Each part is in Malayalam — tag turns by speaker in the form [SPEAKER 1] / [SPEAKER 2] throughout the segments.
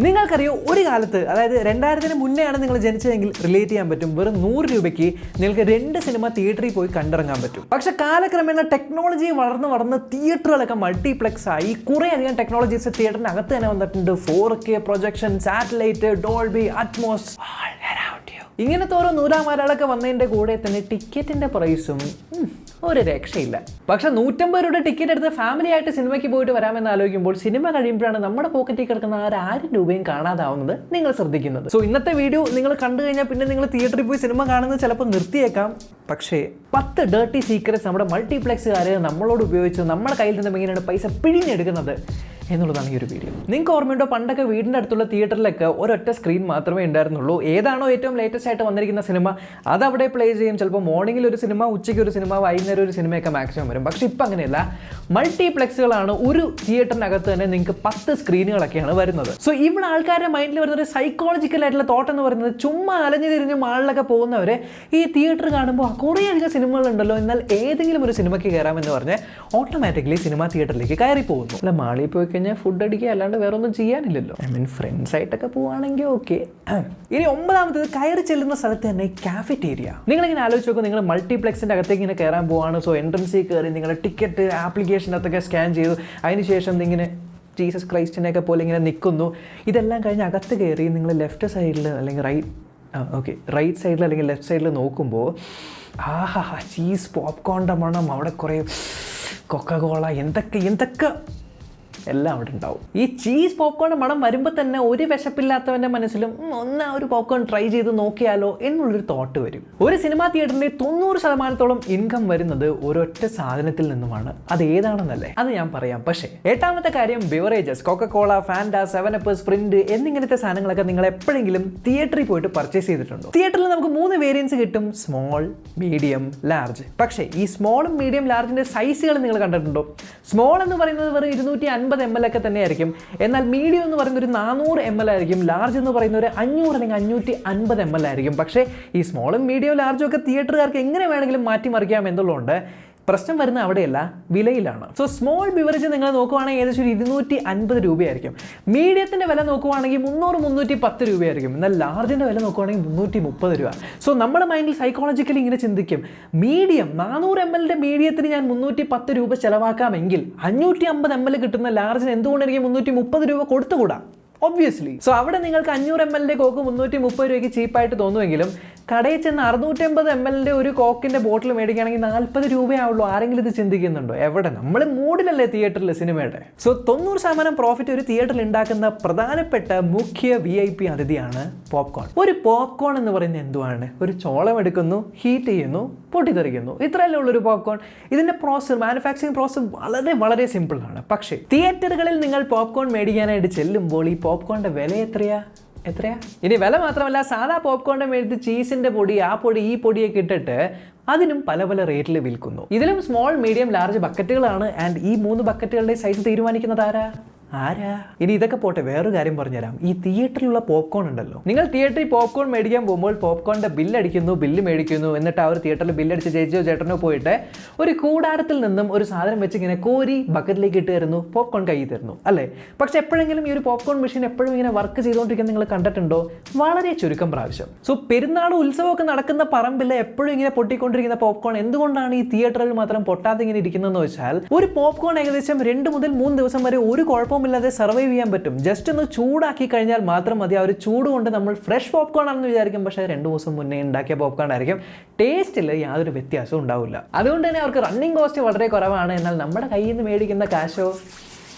[SPEAKER 1] നിങ്ങൾക്കറിയോ ഒരു കാലത്ത് അതായത് 2000-ന് മുന്നെയാണ് നിങ്ങൾ ജനിച്ചതെങ്കിൽ റിലേറ്റ് ചെയ്യാൻ പറ്റും. വെറും 100 രൂപയ്ക്ക് നിങ്ങൾക്ക് 2 സിനിമ തിയേറ്ററിൽ പോയി കണ്ടിറങ്ങാൻ പറ്റും. പക്ഷെ കാലക്രമേണ ടെക്നോളജി വളർന്ന് തിയേറ്ററുകളൊക്കെ മൾട്ടിപ്ലെക്സ് ആയി. കുറേ അധികം ടെക്നോളജീസ് തിയേറ്ററിനകത്ത് തന്നെ വന്നിട്ടുണ്ട്. 4K projection, satellite, Dolby Atmos, ഇങ്ങനത്തെ ഓരോ നൂലാമാലകളൊക്കെ വന്നതിൻ്റെ കൂടെ തന്നെ ടിക്കറ്റിൻ്റെ പ്രൈസും ഒരു രക്ഷയില്ല. പക്ഷെ 150 രൂപയുടെ ടിക്കറ്റ് എടുത്ത് ഫാമിലി ആയിട്ട് സിനിമയ്ക്ക് പോയിട്ട് വരാമെന്ന് ആലോചിക്കുമ്പോൾ സിനിമ കഴിയുമ്പോഴാണ് നമ്മുടെ പോക്കറ്റിൽ കിടക്കുന്ന 1000 രൂപയും കാണാതാവുന്നത് നിങ്ങൾ ശ്രദ്ധിക്കുന്നത്. സോ ഇന്നത്തെ വീഡിയോ നിങ്ങൾ കണ്ടു കഴിഞ്ഞാൽ പിന്നെ നിങ്ങൾ തിയേറ്ററിൽ പോയി സിനിമ കാണുന്നത് ചിലപ്പോൾ നിർത്തിയേക്കാം. പക്ഷേ 10 ഡേർട്ടി സീക്രറ്റ്സ് നമ്മുടെ മൾട്ടിപ്ലെക്സുകാർ നമ്മളോട് ഉപയോഗിച്ച് നമ്മുടെ കയ്യിൽ നിന്ന് എങ്ങനെയാണ് പൈസ പിഴിഞ്ഞെടുക്കുന്നത് എന്നുള്ളതാണ് ഈ ഒരു വീഡിയോ. നിങ്ങൾക്ക് ഓർമ്മയുണ്ടോ, പണ്ടൊക്കെ വീടിൻ്റെ അടുത്തുള്ള തിയേറ്ററിലൊക്കെ ഒരൊറ്റ സ്ക്രീൻ മാത്രമേ ഉണ്ടായിരുന്നുള്ളൂ. ഏതാണോ ഏറ്റവും ലേറ്റസ്റ്റ് ആയിട്ട് വന്നിരിക്കുന്ന സിനിമ അത് അവിടെ പ്ലേ ചെയ്യും. ചിലപ്പോൾ മോർണിംഗിൽ ഒരു സിനിമ, ഉച്ചയ്ക്ക് ഒരു സിനിമ, വൈകുന്നേരം ഒരു സിനിമയൊക്കെ മാക്സിമം വരും. പക്ഷേ ഇപ്പം അങ്ങനെയല്ല, മൾട്ടിപ്ലെക്സുകളാണ്. ഒരു തിയേറ്ററിനകത്ത് തന്നെ നിങ്ങൾക്ക് 10 സ്ക്രീനുകളൊക്കെയാണ് വരുന്നത്. സോ ഇവിടെ ആൾക്കാരുടെ മൈൻഡിൽ വരുന്നൊരു സൈക്കോളജിക്കൽ ആയിട്ടുള്ള തോട്ട് എന്ന് പറയുന്നത്, ചുമ്മാ അലഞ്ഞു തിരിഞ്ഞ് മാളിലൊക്കെ പോകുന്നവരെ ഈ തിയേറ്റർ കാണുമ്പോൾ കുറേ അധികം സിനിമകളുണ്ടല്ലോ, എന്നാൽ ഏതെങ്കിലും ഒരു സിനിമയ്ക്ക് കയറാമെന്ന് പറഞ്ഞ് ഓട്ടോമാറ്റിക്കലി സിനിമ തിയേറ്ററിലേക്ക് കയറി പോകുന്നു. അല്ല, മാളിൽ പോയി കഴിഞ്ഞാൽ ഫുഡ് അടിക്കുക അല്ലാണ്ട് വേറെ ഒന്നും ചെയ്യാനില്ലല്ലോ. ഫ്രണ്ട്സ് ആയിട്ടൊക്കെ പോവുകയാണെങ്കിൽ ഓക്കെ. ഇനി 9ാമത്തേത്, കയറി ചെല്ലുന്ന സ്ഥലത്ത് തന്നെ കാഫറ്റേരിയ. നിങ്ങളിങ്ങനെ ആലോചിച്ച് നോക്കും, നിങ്ങൾ മൾട്ടിപ്ലെക്സിൻ്റെ അകത്തേക്ക് ഇങ്ങനെ കയറാൻ പോവാണ്. സോ എൻട്രൻസിൽ കയറി നിങ്ങളുടെ ടിക്കറ്റ് ആപ്ലിക്കേഷനകത്തൊക്കെ സ്കാൻ ചെയ്തു. അതിനുശേഷം ഇങ്ങനെ ജീസസ് ക്രൈസ്റ്റിനെയൊക്കെ പോലെ ഇങ്ങനെ നിൽക്കുന്നു. ഇതെല്ലാം കഴിഞ്ഞ് അകത്ത് കയറി നിങ്ങൾ ലെഫ്റ്റ് സൈഡിൽ അല്ലെങ്കിൽ റൈറ്റ് സൈഡിൽ അല്ലെങ്കിൽ ലെഫ്റ്റ് സൈഡിൽ നോക്കുമ്പോൾ ചീസ് പോപ്കോണിൻ്റെ മണം, അവിടെ കുറേ കൊക്കകോള, എന്തൊക്കെ എല്ലാം അവിടെ ഉണ്ടാവും. ഈ ചീസ് പോപ്കോൺ മണം വരുമ്പോൾ തന്നെ ഒരു വിശപ്പില്ലാത്തവൻ്റെ മനസ്സിലും ഒരു പോപ്കോൺ ട്രൈ ചെയ്ത് നോക്കിയാലോ എന്നുള്ളൊരു തോട്ട് വരും. ഒരു സിനിമാ തിയേറ്ററിൻ്റെ 90% ഇൻകം വരുന്നത് ഒരൊറ്റ സാധനത്തിൽ നിന്നുമാണ്. അത് ഏതാണെന്നല്ലേ, അത് ഞാൻ പറയാം. പക്ഷേ 8ാമത്തെ കാര്യം, beverages. Coca Cola, Fanta, 7up, Sprite എന്നിങ്ങനത്തെ സാധനങ്ങളൊക്കെ നിങ്ങൾ എപ്പോഴെങ്കിലും തിയേറ്ററിൽ പോയിട്ട് പർച്ചേസ് ചെയ്തിട്ടുണ്ടോ? തിയേറ്ററിൽ നമുക്ക് 3 വേരിയൻസ് കിട്ടും, സ്മോൾ, മീഡിയം, ലാർജ്. പക്ഷേ ഈ സ്മോളും മീഡിയം ലാർജിൻ്റെ സൈസുകൾ നിങ്ങൾ കണ്ടിട്ടുണ്ടോ? സ്മോൾ എന്ന് പറയുന്നത് വെറും 250 ml ഒക്കെ തന്നെയായിരിക്കും. എന്നാൽ മീഡിയം എന്ന് പറയുന്ന ഒരു 400 ml ആയിരിക്കും. ലാർജ് എന്ന് പറയുന്ന ഒരു 500 അല്ലെങ്കിൽ 550 ml ആയിരിക്കും. പക്ഷേ ഈ സ്മോളും മീഡിയം ലാർജും ഒക്കെ തിയേറ്ററുകാർക്ക് എങ്ങനെ വേണമെങ്കിലും മാറ്റിമറിക്കാം എന്നുള്ളതുകൊണ്ട് പ്രശ്നം വരുന്ന അവിടെയല്ല, വിലയിലാണ്. സോ സ്മോൾ ബിവറേജ് നിങ്ങൾ നോക്കുവാണെങ്കിൽ ഏകദേശം 250 രൂപയായിരിക്കും. മീഡിയത്തിൻ്റെ വില നോക്കുവാണെങ്കിൽ 300-310 രൂപയായിരിക്കും. എന്നാൽ ലാർജിൻ്റെ വില നോക്കുവാണെങ്കിൽ 330 രൂപ. സോ നമ്മുടെ മൈൻഡിൽ സൈക്കോളജിക്കലി ഇങ്ങനെ ചിന്തിക്കും, മീഡിയം 400 ml മീഡിയത്തിന് ഞാൻ 310 രൂപ ചിലവാക്കാമെങ്കിൽ 550 ml കിട്ടുന്ന ലാർജിന് എന്തുകൊണ്ട് എനിക്ക് 330 രൂപ കൊടുത്തുകൂടാ? ഒബ്വിയസ്ലി. സോ അവിടെ നിങ്ങൾക്ക് 500 ml കോക്ക് 330 രൂപയ്ക്ക് ചീപ്പായിട്ട് തോന്നുമെങ്കിലും കടയിൽ ചെന്ന് 650 ml ഒരു കോക്കിൻ്റെ ബോട്ടിൽ മേടിക്കുകയാണെങ്കിൽ 40 രൂപയാവുള്ളൂ. ആരെങ്കിലും ഇത് ചിന്തിക്കുന്നുണ്ടോ? എവിടെ? നമ്മൾ മൂഡിലല്ലേ തിയേറ്ററിൽ സിനിമയുടെ. സോ 90% പ്രോഫിറ്റ് ഒരു തിയേറ്ററിൽ ഉണ്ടാക്കുന്ന പ്രധാനപ്പെട്ട മുഖ്യ VIP അതിഥിയാണ് പോപ്കോൺ. ഒരു പോപ്കോൺ എന്ന് പറയുന്നത് എന്തുവാണ്? ഒരു ചോളം എടുക്കുന്നു, ഹീറ്റ് ചെയ്യുന്നു, പൊട്ടിത്തെറിക്കുന്നു. ഇത്രയല്ലേ ഉള്ളൊരു പോപ്കോൺ. ഇതിൻ്റെ മാനുഫാക്ചറിങ് പ്രോസസ് വളരെ സിമ്പിളാണ്. പക്ഷേ തിയേറ്ററുകളിൽ നിങ്ങൾ പോപ്കോൺ മേടിക്കാനായിട്ട് ചെല്ലുമ്പോൾ ഈ പോപ്കോണിൻ്റെ വില എത്രയാ? ഇനി വില മാത്രമല്ല, സാധാ പോപ്കോണിൻ്റെ മേടിച്ച് ചീസിൻ്റെ പൊടി, ആ പൊടി, ഈ പൊടിയൊക്കെ ഇട്ടിട്ട് അതിനും പല റേറ്റിൽ വിൽക്കുന്നു. ഇതിലും സ്മോൾ, മീഡിയം, ലാർജ് ബക്കറ്റുകളാണ്. ആൻഡ് ഈ 3 ബക്കറ്റുകളുടെ സൈസ് തീരുമാനിക്കുന്നത് ആരാ? ഇനി ഇതൊക്കെ പോട്ടെ, വേറൊരു കാര്യം പറഞ്ഞുതരാം. ഈ തിയേറ്ററിലുള്ള പോപ്കോൺ ഉണ്ടല്ലോ, നിങ്ങൾ തിയേറ്ററിൽ പോപ്കോൺ മേടിക്കാൻ പോകുമ്പോൾ പോപ്കോണിൻ്റെ ബില്ല് മേടിക്കുന്നു. എന്നിട്ട് ആ ഒരു തിയേറ്ററിൽ ബില്ലടിച്ച് ചേച്ചിയോ ചേട്ടനോ പോയിട്ട് ഒരു കൂടാരത്തിൽ നിന്നും ഒരു സാധനം വെച്ച് ഇങ്ങനെ കോരി ബക്കറ്റിലേക്ക് ഇട്ട് തരുന്നു, പോപ്കോൺ കയ്യിൽ തരുന്നു, അല്ലേ? പക്ഷെ എപ്പോഴെങ്കിലും ഈ ഒരു പോപ്കോൺ മെഷീൻ എപ്പോഴും ഇങ്ങനെ വർക്ക് ചെയ്തുകൊണ്ടിരിക്കുന്നത് നിങ്ങൾ കണ്ടിട്ടുണ്ടോ? വളരെ ചുരുക്കം പ്രാവശ്യം. സോ പെരുന്നാൾ ഉത്സവമൊക്കെ നടക്കുന്ന പറമ്പിൽ എപ്പോഴും ഇങ്ങനെ പൊട്ടിക്കൊണ്ടിരിക്കുന്ന പോപ്കോൺ എന്തുകൊണ്ടാണ് ഈ തിയേറ്ററിൽ മാത്രം പൊട്ടാതെ ഇങ്ങനെ ഇരിക്കുന്നതെന്ന് വെച്ചാൽ, ഒരു പോപ്കോൺ ഏകദേശം 2 മുതൽ 3 ദിവസം വരെ ഒരു കുഴപ്പമില്ലാതെ സർവൈവ് ചെയ്യാൻ പറ്റും. ജസ്റ്റ് ഒന്ന് ചൂടാക്കി കഴിഞ്ഞാൽ മാത്രം മതി. ആ ഒരു ചൂട് കൊണ്ട് നമ്മൾ ഫ്രഷ് പോപ്കോൺ ആണെന്ന് വിചാരിക്കും, പക്ഷേ 2 ദിവസം മുന്നേ ഉണ്ടാക്കിയ പോപ്കോൺ ആയിരിക്കും. ടേസ്റ്റിൽ യാതൊരു വ്യത്യാസവും ഉണ്ടാവില്ല. അതുകൊണ്ട് തന്നെ അവർക്ക് റണ്ണിങ് കോസ്റ്റ് വളരെ കുറവാണ്. എന്നാൽ നമ്മുടെ കയ്യിൽ നിന്ന് മേടിക്കുന്ന കാശോ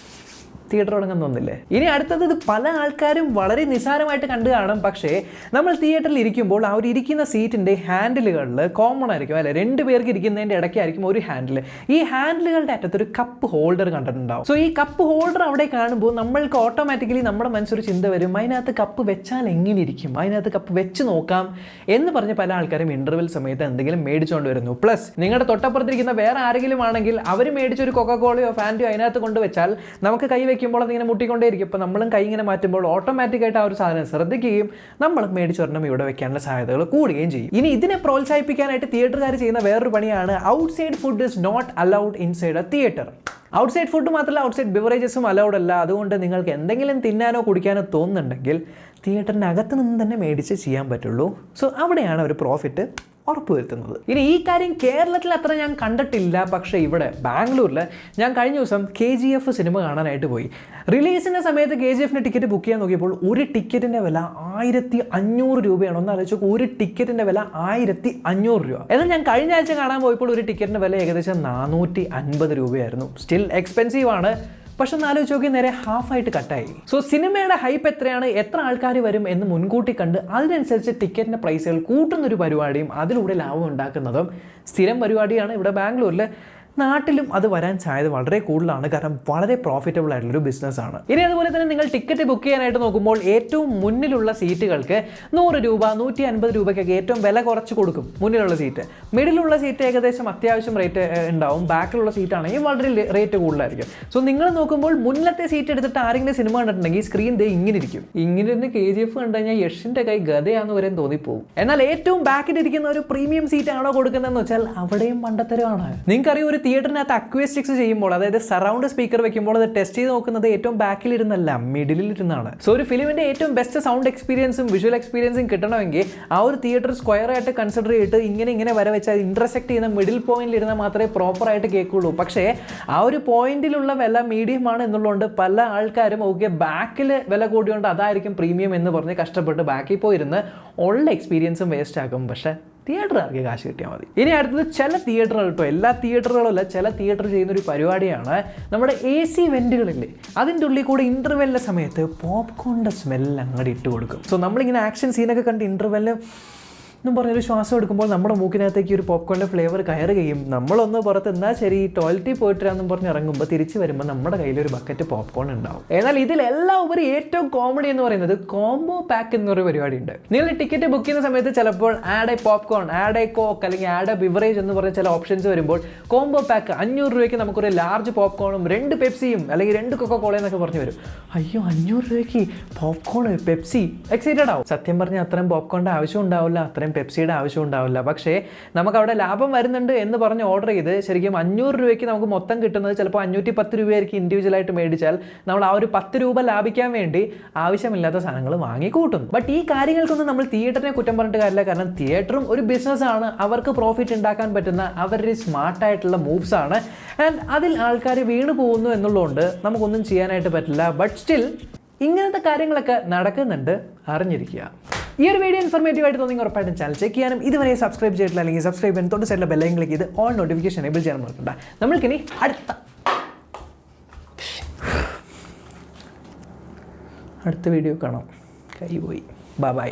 [SPEAKER 1] തിയേറ്റർ തുടങ്ങുന്നൊന്നില്ലേ. ഇനി അടുത്തത്, ഇത് പല ആൾക്കാരും വളരെ നിസ്സാരമായിട്ട് കണ്ടു കാണും. പക്ഷേ നമ്മൾ തിയേറ്ററിൽ ഇരിക്കുമ്പോൾ ആ ഒരു ഇരിക്കുന്ന സീറ്റിൻ്റെ ഹാൻഡിലുകളിൽ കോമൺ ആയിരിക്കും, അല്ലെ? 2 പേർക്ക് ഇരിക്കുന്നതിൻ്റെ ഇടയ്ക്കായിരിക്കും ഒരു ഹാൻഡിൽ. ഈ ഹാൻഡിലുകളുടെ അറ്റത്തൊരു കപ്പ് ഹോൾഡർ കണ്ടിട്ടുണ്ടാവും. സോ ഈ കപ്പ് ഹോൾഡർ അവിടെ കാണുമ്പോൾ നമ്മൾക്ക് ഓട്ടോമാറ്റിക്കലി നമ്മുടെ മനസ്സൊരു ചിന്ത വരും, അതിനകത്ത് കപ്പ് വെച്ചാൽ എങ്ങനെ ഇരിക്കും, അതിനകത്ത് കപ്പ് വെച്ച് നോക്കാം എന്ന് പറഞ്ഞ് പല ആൾക്കാരും ഇൻ്റർവെൽ സമയത്ത് എന്തെങ്കിലും മേടിച്ചുകൊണ്ട് വരുന്നു. പ്ലസ് നിങ്ങളുടെ തൊട്ടപ്പുറത്തിരിക്കുന്ന വേറെ ആരെങ്കിലും ആണെങ്കിൽ അവർ മേടിച്ചൊരു കൊക്കക്കോളയോ ഫാൻറ്റയോ അതിനകത്ത് കൊണ്ടുവച്ചാൽ നമുക്ക് കൈ വെക്കുമ്പോൾ അതിങ്ങനെ മുട്ടിക്കൊണ്ടേയിരിക്കും. അപ്പോൾ നമ്മളും കൈ ഇങ്ങനെ മാറ്റുമ്പോൾ ഓട്ടോമാറ്റിക്കായിട്ട് ആ ഒരു സാധനം ശ്രദ്ധിക്കുകയും നമ്മൾ മേടിച്ചൊരെണ്ണം ഇവിടെ വെക്കാനുള്ള സാധ്യതകൾ കൂടുകയും ചെയ്യും. ഇനി ഇതിനെ പ്രോത്സാഹിപ്പിക്കാനായിട്ട് തിയേറ്ററുകാർ ചെയ്യുന്ന വേറൊരു പണിയാണ് outside food is not allowed inside a theatre. Outside food മാത്രമല്ല, ഔട്ട്സൈഡ് ബിവറേജസും അലൗഡ് അല്ല. അതുകൊണ്ട് നിങ്ങൾക്ക് എന്തെങ്കിലും തിന്നാനോ കുടിക്കാനോ തോന്നുന്നുണ്ടെങ്കിൽ തിയേറ്ററിൻ്റെ അകത്ത് നിന്ന് തന്നെ മേടിച്ച് ചെയ്യാൻ പറ്റുള്ളൂ. സോ അവിടെയാണ് ഒരു പ്രോഫിറ്റ് ഉറപ്പുവരുത്തുന്നത്. ഇനി ഈ കാര്യം കേരളത്തിൽ അത്ര ഞാൻ കണ്ടിട്ടില്ല. പക്ഷേ ഇവിടെ ബാംഗ്ലൂരിൽ ഞാൻ കഴിഞ്ഞ ദിവസം KGF സിനിമ കാണാനായിട്ട് പോയി. റിലീസിൻ്റെ സമയത്ത് KGFിൻ്റെ ടിക്കറ്റ് ബുക്ക് ചെയ്യാൻ നോക്കിയപ്പോൾ ഒരു ടിക്കറ്റിൻ്റെ വില 1500 രൂപയാണ്. ഒന്ന് ആലോചിച്ച് നോക്കൂ, ഒരു ടിക്കറ്റിൻ്റെ വില 1500 രൂപ. എന്നാൽ ഞാൻ കഴിഞ്ഞ ആഴ്ച കാണാൻ പോയപ്പോൾ ഒരു ടിക്കറ്റിൻ്റെ വില ഏകദേശം 450 രൂപയായിരുന്നു. സ്റ്റിൽ എക്സ്പെൻസീവ് ആണ്. പക്ഷെ ഒന്ന് ആലോചിച്ച് നോക്കി, നേരെ ഹാഫായിട്ട് കട്ടായി. സോ സിനിമയുടെ ഹൈപ്പ് എത്രയാണ്, എത്ര ആൾക്കാർ വരും എന്ന് മുൻകൂട്ടി കണ്ട് അതിനനുസരിച്ച് ടിക്കറ്റിൻ്റെ പ്രൈസുകൾ കൂട്ടുന്നൊരു പരിപാടിയും അതിലൂടെ ലാഭം ഉണ്ടാക്കുന്നതും സ്ഥിരം പരിപാടിയാണ് ഇവിടെ ബാംഗ്ലൂരിൽ. നാട്ടിലും അത് വരാൻ സാധ്യത വളരെ കൂടുതലാണ്. കാരണം വളരെ പ്രോഫിറ്റബിൾ ആയിട്ടുള്ളൊരു ബിസിനസ്സാണ്. ഇനി അതുപോലെ തന്നെ നിങ്ങൾ ടിക്കറ്റ് ബുക്ക് ചെയ്യാനായിട്ട് നോക്കുമ്പോൾ ഏറ്റവും മുന്നിലുള്ള സീറ്റുകൾക്ക് 100 രൂപ 150 രൂപയ്ക്കൊക്കെ ഏറ്റവും വില കുറച്ച് കൊടുക്കും മുന്നിലുള്ള സീറ്റ്. മിഡിലുള്ള സീറ്റ് ഏകദേശം അത്യാവശ്യം റേറ്റ് ഉണ്ടാവും. ബാക്കിലുള്ള സീറ്റാണെങ്കിൽ വളരെ റേറ്റ് കൂടുതലായിരിക്കും. സോ നിങ്ങൾ നോക്കുമ്പോൾ മുന്നിലത്തെ സീറ്റ് എടുത്തിട്ട് ആരെങ്കിലും സിനിമ കണ്ടിട്ടുണ്ടെങ്കിൽ സ്ക്രീൻ ദേ ഇങ്ങനെ ഇരിക്കും. ഇങ്ങനെ ഇരുന്ന് KGF കണ്ടു കഴിഞ്ഞാൽ യഷിൻ്റെ കൈ ഗതയാന്ന് വരെ തോന്നിപ്പോവും. എന്നാൽ ഏറ്റവും ബാക്കിലിരിക്കുന്ന ഒരു പ്രീമിയം സീറ്റ് ആണോ കൊടുക്കുന്നതെന്ന് വെച്ചാൽ അവിടെയും മണ്ടത്തരമാണ്. നിങ്ങൾക്കറിയാം, ഒരു തിയേറ്ററിനകത്ത് അക്വേസ്റ്റിക്സ് ചെയ്യുമ്പോൾ, അതായത് സറൗണ്ട് സ്പീക്കർ വെക്കുമ്പോൾ അത് ടെസ്റ്റ് ചെയ്ത് നോക്കുന്നത് ഏറ്റവും ബാക്കിലിരുന്നല്ല, മിഡിലിരുന്നാണ്. സോ ഒരു ഫിലിമിന്റെ ഏറ്റവും ബെസ്റ്റ് സൗണ്ട് എക്സ്പീരിയൻസും വിഷ്വൽ എക്സ്പീരിയൻസും കിട്ടണമെങ്കിൽ ആ ഒരു തിയേറ്റർ സ്ക്വയർ ആയിട്ട് കൺസിഡർ ചെയ്തിട്ട് ഇങ്ങനെ വര വെച്ചാൽ ഇന്റർസെക്ട് ചെയ്യുന്ന മിഡിൽ പോയിന്റിൽ ഇരുന്നാൽ മാത്രമേ പ്രോപ്പറായിട്ട് കേൾക്കുള്ളൂ. പക്ഷേ ആ ഒരു പോയിന്റിലുള്ള വില മീഡിയം ആണ് എന്നുള്ളതുകൊണ്ട് പല ആൾക്കാരും ഓക്കെ ബാക്കിൽ വില കൂടിയോണ്ട് അതായിരിക്കും പ്രീമിയം എന്ന് പറഞ്ഞ് കഷ്ടപ്പെട്ട് ബാക്കിൽ പോയിരുന്ന് ഉള്ള എക്സ്പീരിയൻസും വേസ്റ്റ് ആക്കും. പക്ഷേ തിയേറ്ററുകാർക്ക് കാശ് കിട്ടിയാൽ മതി. ഇനി അടുത്തത് ചില തിയേറ്ററുകൾ കേട്ടോ, എല്ലാ തിയേറ്ററുകളല്ല, ചില തിയേറ്റർ ചെയ്യുന്നൊരു പരിപാടിയാണ് നമ്മുടെ AC വെൻറ്റുകളില്ലേ, അതിൻ്റെ ഉള്ളിൽ കൂടെ ഇൻ്റർവെല്ലിൻ്റെ സമയത്ത് പോപ്കോണിൻ്റെ സ്മെല്ല് അങ്ങോട്ട് ഇട്ട് കൊടുക്കും. സോ നമ്മളിങ്ങനെ ആക്ഷൻ സീനൊക്കെ കണ്ട് ഇൻ്റർവെല്ലിന് എന്നും പറഞ്ഞൊരു ശ്വാസം എടുക്കുമ്പോൾ നമ്മുടെ മൂക്കിനകത്തേക്ക് ഒരു പോപ്കോണിൻ്റെ ഫ്ലേവർ കയറുകയും നമ്മളൊന്ന് പുറത്ത് എന്നാൽ ശരി ടോയ്ലറ്റിൽ പോയിട്ടിരാന്നും പറഞ്ഞ് ഇറങ്ങുമ്പോൾ തിരിച്ച് വരുമ്പോൾ നമ്മുടെ കയ്യിലൊരു ബക്കറ്റ് പോപ്കോൺ ഉണ്ടാവും. എന്നാൽ ഇതിലെല്ലാം ഉപരി ഏറ്റവും കോമഡി എന്ന് പറയുന്നത് കോംബോ പാക്ക് എന്നൊരു പരിപാടി ഉണ്ട്. നിങ്ങൾ ടിക്കറ്റ് ബുക്ക് ചെയ്യുന്ന സമയത്ത് ചിലപ്പോൾ add A popcorn, add A coke അല്ലെങ്കിൽ ആഡ് എ ബിവറേജ് എന്ന് പറഞ്ഞ ചില ഓപ്ഷൻസ് വരുമ്പോൾ കോംബോ പാക്ക് 500 രൂപയ്ക്ക് നമുക്കൊരു ലാർജ് പോപ്കോണും 2 പെപ്സിയും അല്ലെങ്കിൽ 2 കൊക്കോകോള എന്നൊക്കെ പറഞ്ഞു വരും. അയ്യോ 500 രൂപയ്ക്ക് പോപ്കോൺ, പെപ്സി, എക്സൈറ്റഡ് ആവും. സത്യം പറഞ്ഞാൽ അത്രയും പോപ്കോണിൻ്റെ ആവശ്യം ഉണ്ടാവില്ല, അത്രയും പെപ്സിയുടെ ആവശ്യം ഉണ്ടാവില്ല. പക്ഷേ നമുക്ക് അവിടെ ലാഭം വരുന്നുണ്ട് എന്ന് പറഞ്ഞ് ഓർഡർ ചെയ്ത് ശരിക്കും 500 രൂപയ്ക്ക് നമുക്ക് മൊത്തം കിട്ടുന്നത് ചിലപ്പോൾ 510 രൂപയായിരിക്കും ഇൻഡിവിജ്വലായിട്ട് മേടിച്ചാൽ നമ്മൾ ആ ഒരു 10 രൂപ ലാഭിക്കാൻ വേണ്ടി ആവശ്യമില്ലാത്ത സാധനങ്ങൾ വാങ്ങി കൂട്ടുന്നു. ബട്ട് ഈ കാര്യങ്ങൾക്കൊന്നും നമ്മൾ തിയേറ്ററിനെ കുറ്റം പറഞ്ഞിട്ട് കാര്യമില്ല. കാരണം തിയേറ്ററും ഒരു ബിസിനസ്സാണ്, അവർക്ക് പ്രോഫിറ്റ് ഉണ്ടാക്കാൻ പറ്റുന്ന അവരുടെ സ്മാർട്ടായിട്ടുള്ള മൂവ്സ് ആണ്. ആൻഡ് അതിൽ ആൾക്കാർ വീണ് പോകുന്നു എന്നുള്ളതുകൊണ്ട് നമുക്കൊന്നും ചെയ്യാനായിട്ട് പറ്റില്ല. ബട്ട് സ്റ്റിൽ ഇങ്ങനത്തെ കാര്യങ്ങളൊക്കെ നടക്കുന്നുണ്ട്, അറിഞ്ഞിരിക്കുക. ഈ ഒരു വീഡിയോ ഇൻഫോർമേറ്റീവ് ആയിട്ട് തോന്നി ഉറപ്പായിട്ടും ചാനൽ ചെക്ക് ചെയ്യാനും ഇതുവരെ സബ്സ്ക്രൈബ് ചെയ്തിട്ടില്ല അല്ലെങ്കിൽ സബ്സ്ക്രൈബ് ചെയ്യാൻ തൊട്ട് സൈഡിലെ ബെല്ലൈക്കൻ ക്ലിക്ക് ചെയ്ത് ഓൾ നോട്ടിഫിക്കേഷൻ എനേബിൾ ചെയ്യാൻ മറക്കണ്ട. നമ്മൾക്കിനി അടുത്ത വീഡിയോ കാണാം. കൈ പോയി. ബൈ.